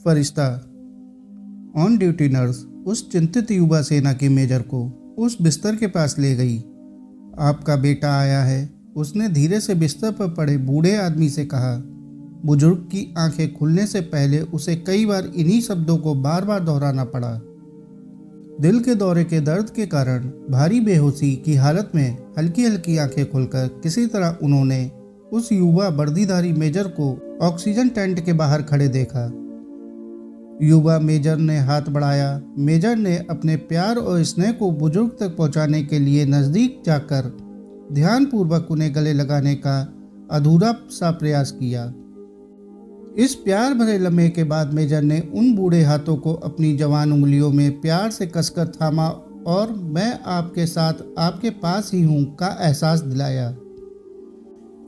Firishta on duty nurse उस चिंतित युवा सेना के मेजर को उस बिस्तर के पास ले गई। आपका बेटा आया है, उसने धीरे से बिस्तर पर पड़े बूढ़े आदमी से कहा। बुजुर्ग की आंखें खुलने से पहले उसे कई बार इन्हीं शब्दों को बार बार दोहराना पड़ा। दिल के दौरे के दर्द के कारण भारी बेहोशी की हालत में हल्की हल्की आंखें खोलकर किसी तरह उन्होंने उस युवा वर्दीधारी मेजर को ऑक्सीजन टेंट के बाहर खड़े देखा। युवा मेजर ने हाथ बढ़ाया। मेजर ने अपने प्यार और स्नेह को बुजुर्ग तक पहुंचाने के लिए नज़दीक जाकर ध्यानपूर्वक उन्हें गले लगाने का अधूरा सा प्रयास किया। इस प्यार भरे लम्हे के बाद मेजर ने उन बूढ़े हाथों को अपनी जवान उंगलियों में प्यार से कसकर थामा और मैं आपके साथ आपके पास ही हूँ का एहसास दिलाया।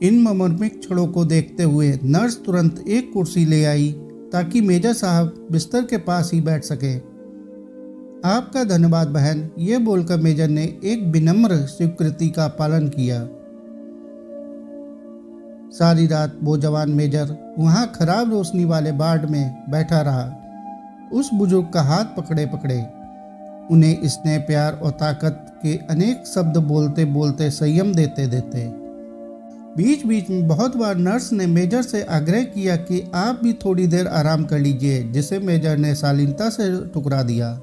इन मर्मरिक क्षणों को देखते हुए नर्स तुरंत एक कुर्सी ले आई ताकि मेजर साहब बिस्तर के पास ही बैठ सके। आपका धन्यवाद बहन, ये बोलकर मेजर ने एक विनम्र स्वीकृति का पालन किया। सारी रात वो जवान मेजर वहां खराब रोशनी वाले वार्ड में बैठा रहा, उस बुजुर्ग का हाथ पकड़े पकड़े उन्हें स्नेह प्यार और ताकत के अनेक शब्द बोलते बोलते संयम देते देते। बीच बीच में बहुत बार नर्स ने मेजर से आग्रह किया कि आप भी थोड़ी देर आराम कर लीजिए, जिसे मेजर ने शालीनता से ठुकरा दिया।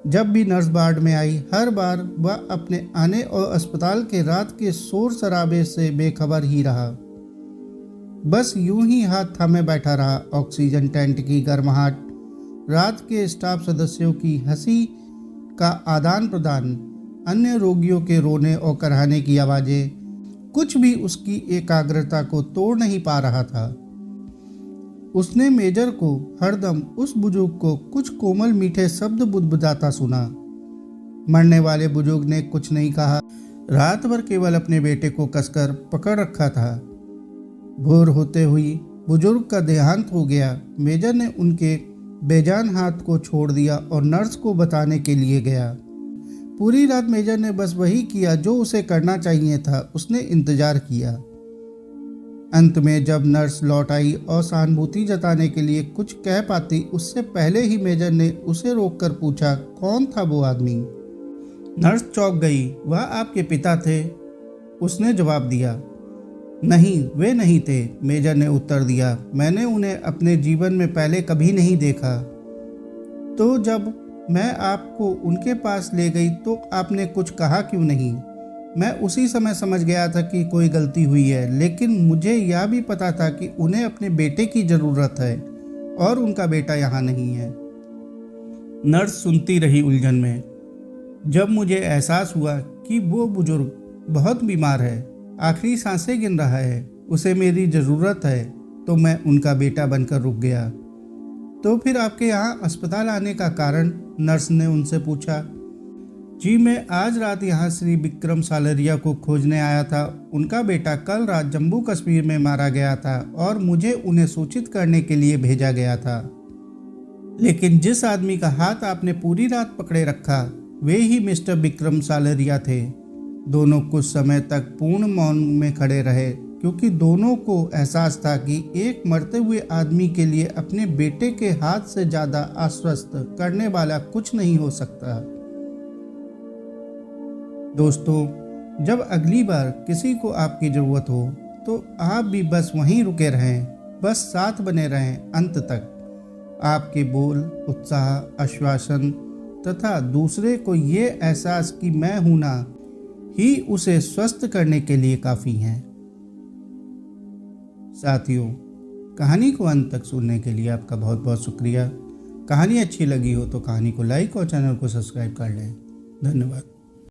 जब भी नर्स वार्ड में आई, हर बार वह अपने आने और अस्पताल के रात के शोर शराबे से बेखबर ही रहा। बस यूं ही हाथ थामे बैठा रहा। ऑक्सीजन टेंट की गर्माहट, रात के स्टाफ सदस्यों की हंसी का आदान प्रदान, अन्य रोगियों के रोने और कराहने की आवाज़ें, कुछ भी उसकी एकाग्रता को तोड़ नहीं पा रहा था। उसने मेजर को हरदम उस बुजुर्ग को कुछ कोमल मीठे शब्द बुदबुदाता सुना। मरने वाले बुजुर्ग ने कुछ नहीं कहा, रात भर केवल अपने बेटे को कसकर पकड़ रखा था। भोर होते हुई बुजुर्ग का देहांत हो गया। मेजर ने उनके बेजान हाथ को छोड़ दिया और नर्स को बताने के लिए गया। पूरी रात मेजर ने बस वही किया जो उसे करना चाहिए था। उसने इंतजार किया। अंत में जब नर्स लौट आई और सहानुभूति जताने के लिए कुछ कह पाती, उससे पहले ही मेजर ने उसे रोककर पूछा, कौन था वो आदमी? नर्स चौंक गई। वह आपके पिता थे, उसने जवाब दिया। नहीं, वे नहीं थे, मेजर ने उत्तर दिया। मैंने उन्हें अपने जीवन में पहले कभी नहीं देखा। तो जब मैं आपको उनके पास ले गई तो आपने कुछ कहा क्यों नहीं? मैं उसी समय समझ गया था कि कोई गलती हुई है, लेकिन मुझे यह भी पता था कि उन्हें अपने बेटे की ज़रूरत है और उनका बेटा यहाँ नहीं है। नर्स सुनती रही उलझन में। जब मुझे एहसास हुआ कि वो बुजुर्ग बहुत बीमार है, आखिरी सांसें गिन रहा है, उसे मेरी ज़रूरत है, तो मैं उनका बेटा बनकर रुक गया। तो फिर आपके यहाँ अस्पताल आने का कारण? नर्स ने उनसे पूछा। जी, मैं आज रात यहाँ श्री विक्रम सालरिया को खोजने आया था। उनका बेटा कल रात जम्मू कश्मीर में मारा गया था और मुझे उन्हें सूचित करने के लिए भेजा गया था। लेकिन जिस आदमी का हाथ आपने पूरी रात पकड़े रखा, वे ही मिस्टर विक्रम सालरिया थे। दोनों कुछ समय तक पूर्ण मौन में खड़े रहे, क्योंकि दोनों को एहसास था कि एक मरते हुए आदमी के लिए अपने बेटे के हाथ से ज़्यादा आश्वस्त करने वाला कुछ नहीं हो सकता। दोस्तों, जब अगली बार किसी को आपकी ज़रूरत हो तो आप भी बस वहीं रुके रहें, बस साथ बने रहें अंत तक। आपके बोल, उत्साह, आश्वासन तथा दूसरे को ये एहसास कि मैं हूं ना, ही उसे स्वस्थ करने के लिए काफ़ी हैं। साथियों, कहानी को अंत तक सुनने के लिए आपका बहुत बहुत शुक्रिया। कहानी अच्छी लगी हो तो कहानी को लाइक और चैनल को सब्सक्राइब कर लें। धन्यवाद।